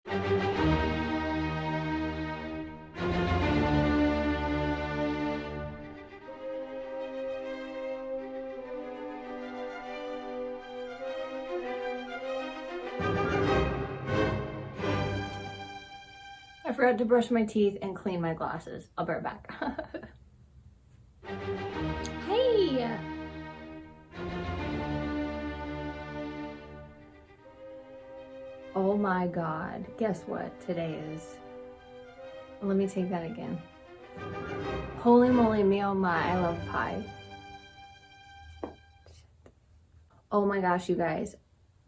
I forgot to brush my teeth and clean my glasses. I'll be right back. Hey! Oh my God. Guess what today is? Let me take that again. Holy moly, me oh my, I love pie. Oh my gosh, you guys.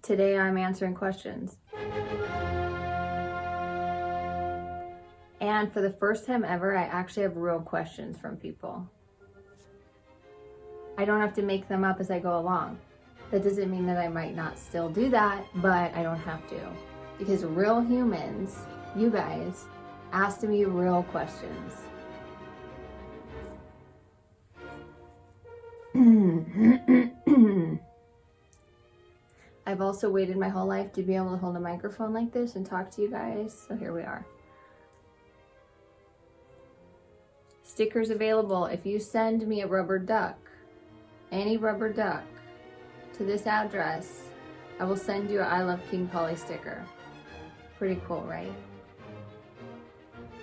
Today I'm answering questions. And for the first time ever, I actually have real questions from people. I don't have to make them up as I go along. That doesn't mean that I might not still do that, but I don't have to. Because real humans, you guys, asked me real questions. I've also waited my whole life to be able to hold a microphone like this and talk to you guys, so here we are. Stickers available. If you send me a rubber duck, any rubber duck, to this address, I will send you an I Love King Pollys sticker. Pretty cool, right?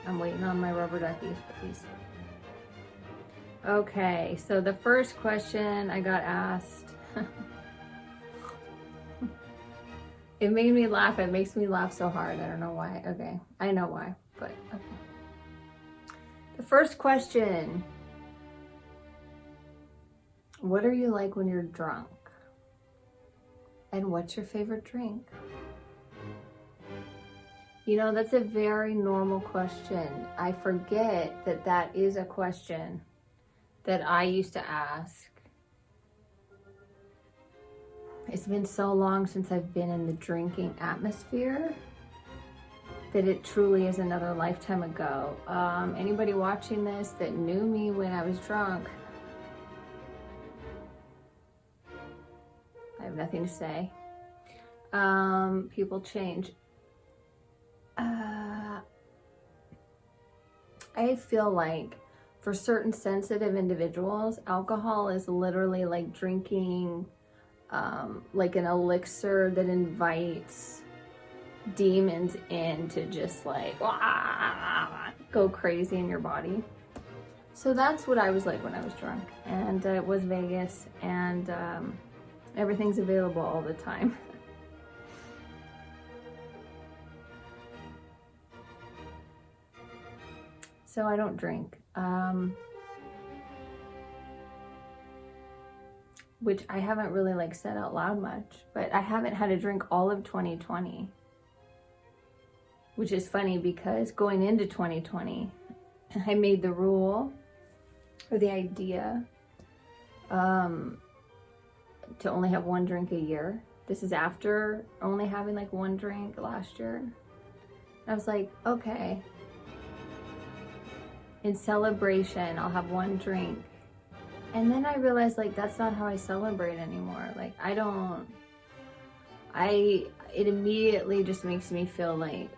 I'm waiting on my rubber duckies, please. Okay, so the first question I got asked, it made me laugh. It makes me laugh so hard. I don't know why. Okay, I know why, but okay. The first question, what are you like when you're drunk? And what's your favorite drink? You know, that's a very normal question. I forget that that is a question that I used to ask. It's been so long since I've been in the drinking atmosphere that it truly is another lifetime ago. Anybody watching this that knew me when I was drunk, I have nothing to say. People change. I feel like for certain sensitive individuals, alcohol is literally like drinking like an elixir that invites demons in to just like go crazy in your body. So that's what I was like when I was drunk, and it was Vegas, and everything's available all the time. So I don't drink, which I haven't really like said out loud much, but I haven't had a drink all of 2020. Which is funny because going into 2020, I made the rule or the idea to only have one drink a year. This is after only having like one drink last year. I was like, okay, in celebration, I'll have one drink. And then I realized like, that's not how I celebrate anymore. Like it immediately just makes me feel like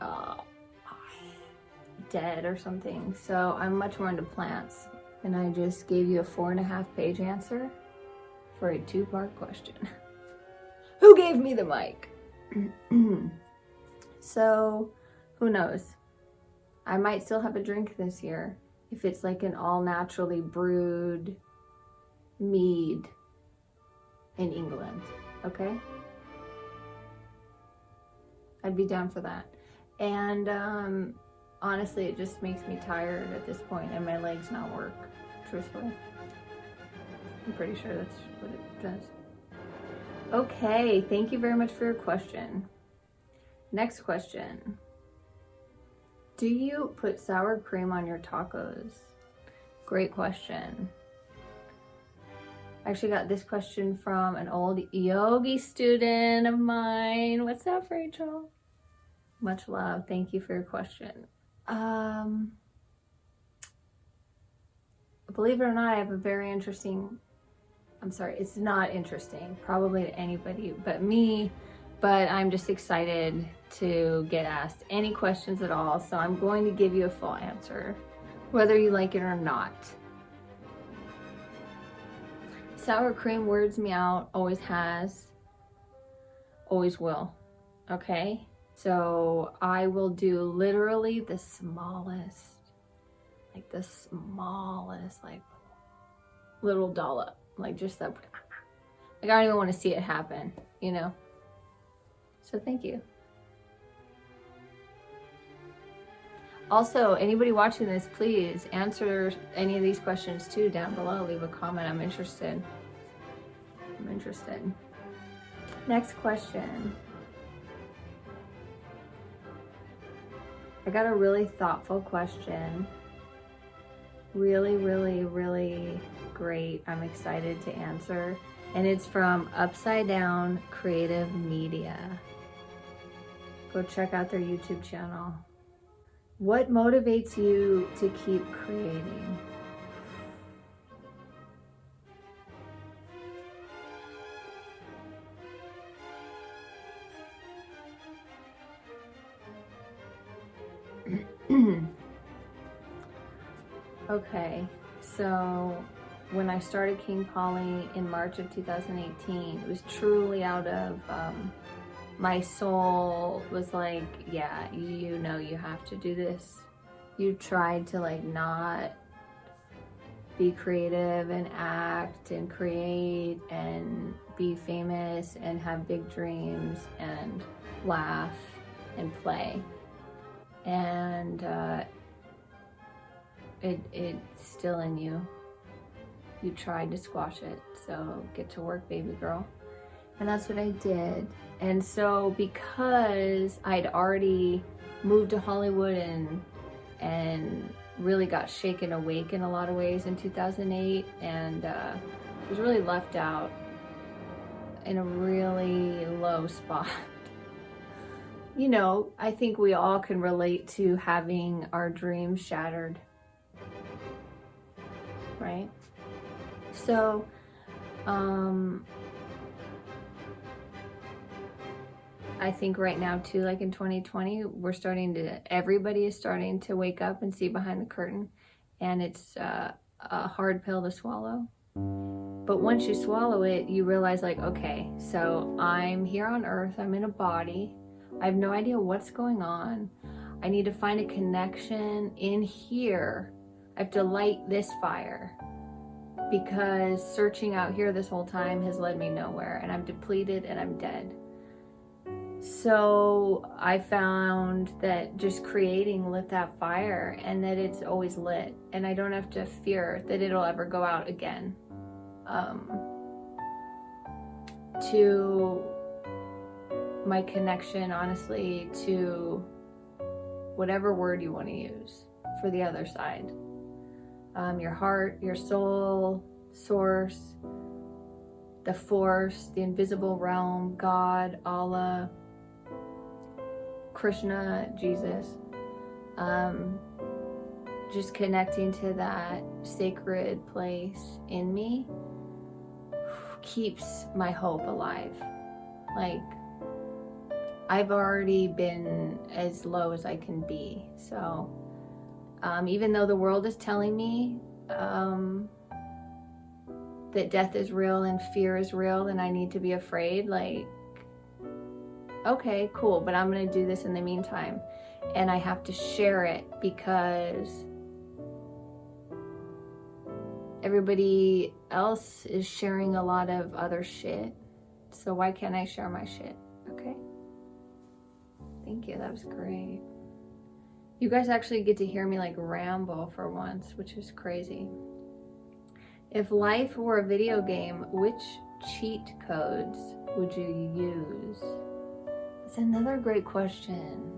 dead or something. So I'm much more into plants. And I just gave you a 4.5-page answer for a 2-part question. Who gave me the mic? So who knows? I might still have a drink this year if it's like an all naturally brewed mead in England, okay? I'd be down for that. And honestly, it just makes me tired at this point and my legs not work, truthfully. I'm pretty sure that's what it does. Okay, thank you very much for your question. Next question. Do you put sour cream on your tacos? Great question. I actually got this question from an old yogi student of mine. What's up, Rachel? Much love. Thank you for your question. Believe it or not, I have a very interesting, I'm sorry, it's not interesting, probably to anybody but me. but I'm just excited to get asked any questions at all. So I'm going to give you a full answer, whether you like it or not. Sour cream weirds me out, always has, always will, okay? So I will do literally the smallest, like little dollop, like just that, like I don't even want to see it happen, you know? So thank you. Also, anybody watching this, please answer any of these questions too down below. Leave a comment. I'm interested. Next question. I got a really thoughtful question. Really, really, really great. I'm excited to answer. And it's from Upside Down Creative Media. Go check out their YouTube channel. What motivates you to keep creating? Okay, so when I started King Polly in March of 2018, it was truly out of my soul was like, yeah, you know you have to do this. You tried to like not be creative and act and create and be famous and have big dreams and laugh and play. And it's still in you. You tried to squash it, so get to work, baby girl. And that's what I did. And so because I'd already moved to Hollywood and really got shaken awake in a lot of ways in 2008 and was really left out in a really low spot. You know, I think we all can relate to having our dreams shattered, right? So, I think right now too, like in 2020, everybody is starting to wake up and see behind the curtain, and it's a hard pill to swallow. But once you swallow it, you realize like, okay, so I'm here on earth, I'm in a body, I have no idea what's going on. I need to find a connection in here. I have to light this fire, because searching out here this whole time has led me nowhere, and I'm depleted and I'm dead. So I found that just creating lit that fire, and that it's always lit, and I don't have to fear that it'll ever go out again. To my connection, honestly, to whatever word you want to use for the other side. Your heart, your soul, source, the force, the invisible realm, God, Allah, Krishna, Jesus. Just connecting to that sacred place in me keeps my hope alive. Like, I've already been as low as I can be. So even though the world is telling me that death is real and fear is real and I need to be afraid, like, okay, cool, but I'm gonna do this in the meantime. And I have to share it because everybody else is sharing a lot of other shit. So why can't I share my shit? Okay. Thank you, that was great. You guys actually get to hear me like ramble for once, which is crazy. If life were a video game, which cheat codes would you use? It's another great question.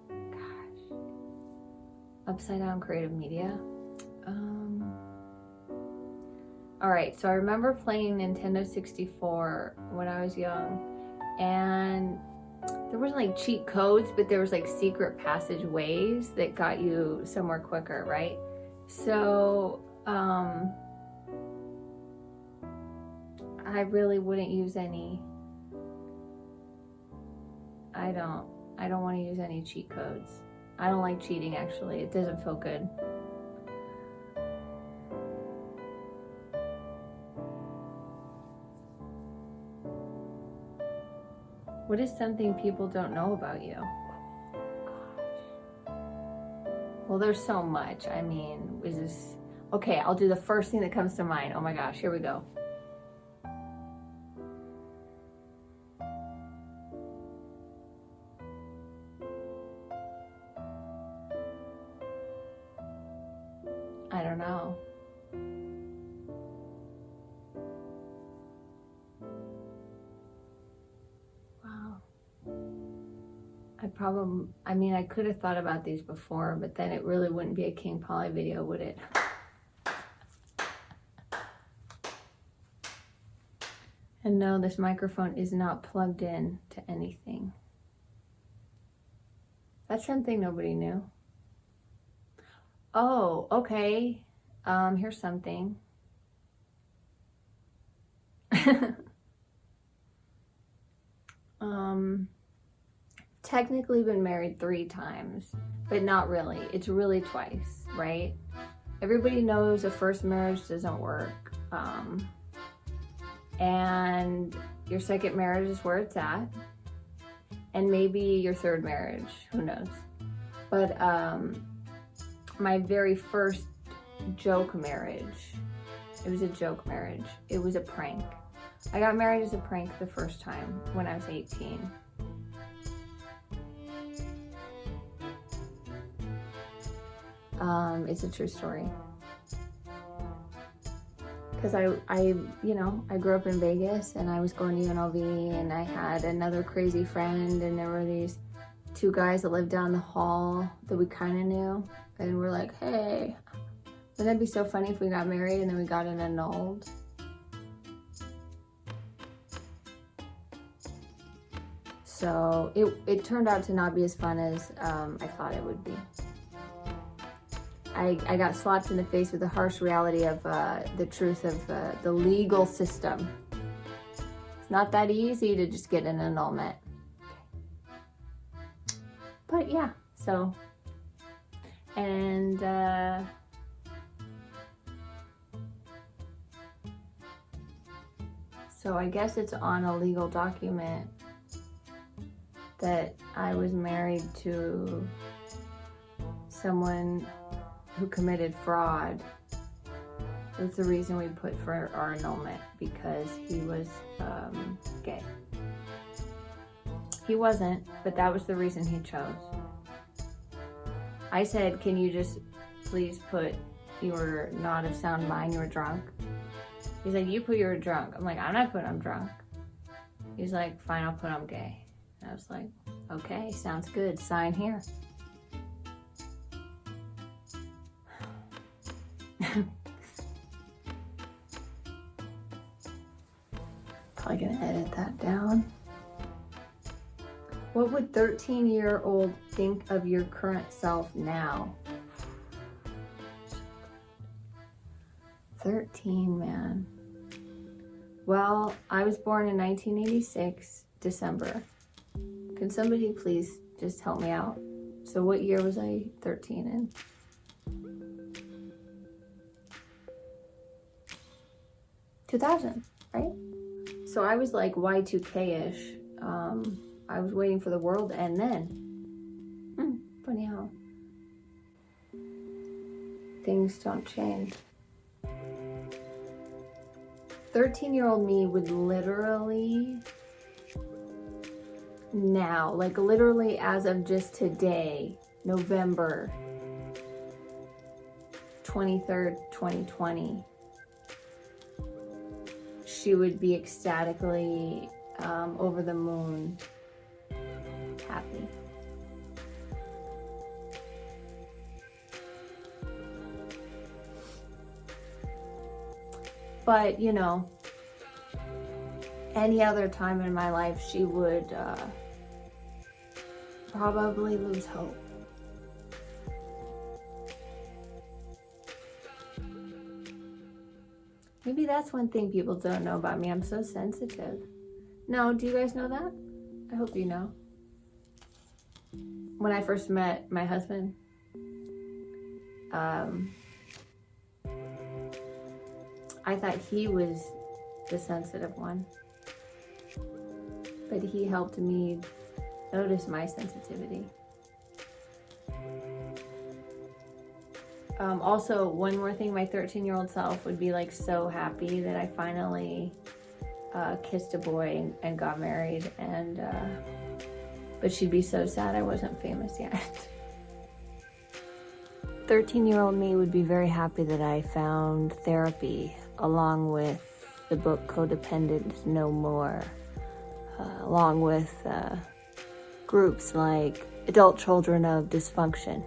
Gosh. Upside Down Creative Media. All right, so I remember playing Nintendo 64 when I was young, and there wasn't like cheat codes, but there was like secret passageways that got you somewhere quicker, right? So I really wouldn't use any. I don't want to use any cheat codes. I don't like cheating, actually. It doesn't feel good. What is something people don't know about you? Well, there's so much. I mean, is this... Okay, I'll do the first thing that comes to mind. Oh my gosh, here we go. I don't know. Wow. I mean, I could have thought about these before, but then it really wouldn't be a King Pollys video, would it? And no, this microphone is not plugged in to anything. That's something nobody knew. Oh, okay. Here's something. Technically been married 3 times, but not really. It's really twice, right? Everybody knows a first marriage doesn't work. And your second marriage is where it's at. And maybe your third marriage, who knows? But my very first joke marriage, it was a joke marriage. It was a prank. I got married as a prank the first time when I was 18. It's a true story. Because I grew up in Vegas and I was going to UNLV and I had another crazy friend and there were these 2 guys that lived down the hall that we kind of knew. And we're like, hey, wouldn't that be so funny if we got married and then we got it annulled? So it turned out to not be as fun as I thought it would be. I got slapped in the face with the harsh reality of the truth of the legal system. It's not that easy to just get an annulment. But yeah, so, and so I guess it's on a legal document that I was married to someone who committed fraud. That's the reason we put for our annulment, because he was gay. He wasn't, but that was the reason he chose. I said, can you just please put you were not of sound mind, you were drunk? He's like, you put you were drunk. I'm like, I'm not putting I'm drunk. He's like, fine, I'll put I'm gay. And I was like, okay, sounds good, sign here. Probably gonna edit that down. What would 13-year-old think of your current self now? 13, man. Well, I was born in 1986, December. Can somebody please just help me out? So what year was I 13 in? $2000, right? So I was like Y2K-ish. I was waiting for the world to end then. Funny how things don't change. 13-year-old me would literally now, like literally as of just today, November 23rd, 2020, she would be ecstatically over the moon happy. But, you know, any other time in my life, she would probably lose hope. Maybe that's one thing people don't know about me. I'm so sensitive. No, do you guys know that? I hope you know. when I first met my husband, I thought he was the sensitive one, but he helped me notice my sensitivity. Also, one more thing, my 13-year-old self would be like so happy that I finally kissed a boy and got married, and but she'd be so sad I wasn't famous yet. 13-year-old me would be very happy that I found therapy along with the book Codependent No More, along with groups like Adult Children of Dysfunction.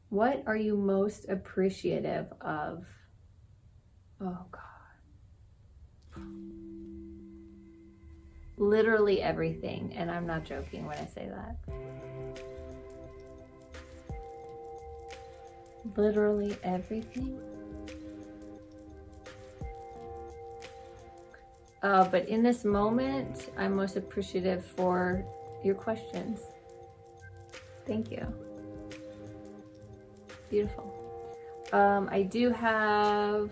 What are you most appreciative of? Oh God. Literally everything, and I'm not joking when I say that. Literally everything. But in this moment, I'm most appreciative for your questions. Thank you. Beautiful. I do have,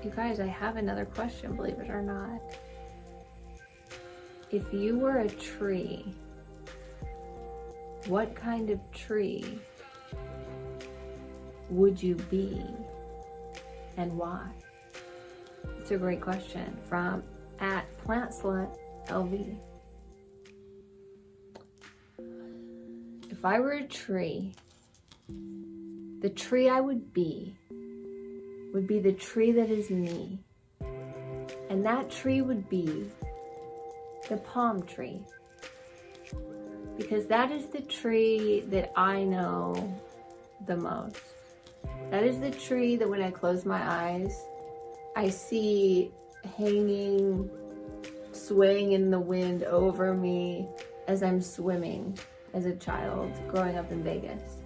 you guys, I have another question, believe it or not. If you were a tree, what kind of tree would you be and why? It's a great question from @PlantSlutLV. If I were a tree, the tree I would be the tree that is me. And that tree would be the palm tree. Because that is the tree that I know the most. That is the tree that when I close my eyes, I see hanging, swaying in the wind over me as I'm swimming as a child growing up in Vegas.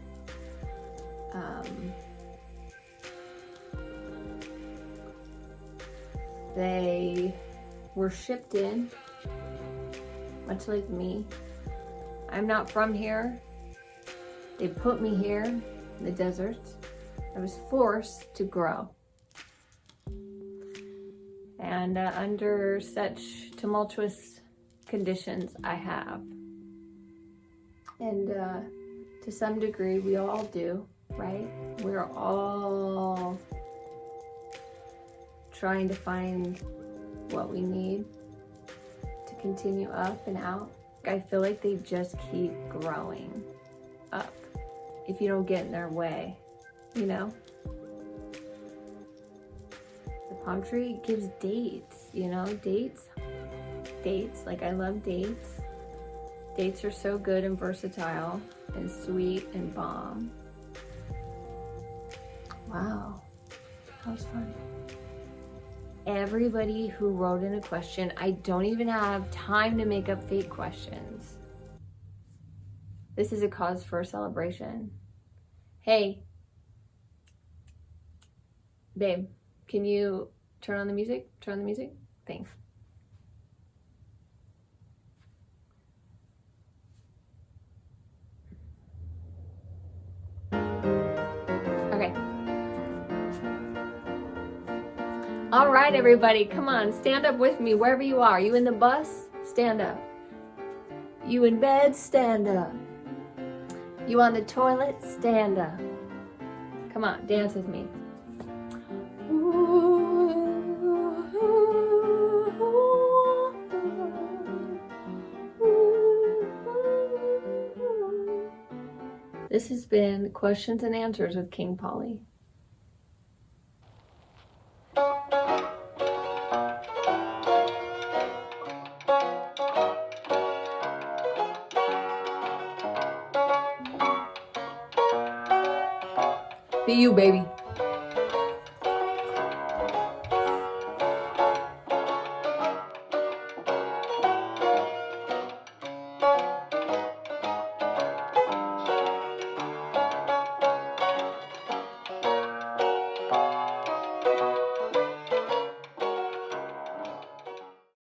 They were shipped in, much like me. I'm not from here. They put me here in the desert. I was forced to grow. And under such tumultuous conditions, I have. And to some degree, we all do, right? We're all trying to find what we need to continue up and out. I feel like they just keep growing up if you don't get in their way, you know? The palm tree gives dates, you know? Dates, like I love dates. Dates are so good and versatile and sweet and bomb. Wow, that was fun. Everybody who wrote in a question, I don't even have time to make up fake questions. This is a cause for a celebration. Hey, babe, can you turn on the music? Turn on the music? Thanks. Okay. All right, everybody, come on, stand up with me wherever you are. You in the bus? Stand up. You in bed? Stand up. You on the toilet? Stand up. Come on, dance with me. This has been Questions and Answers with King Polly. Be you, baby.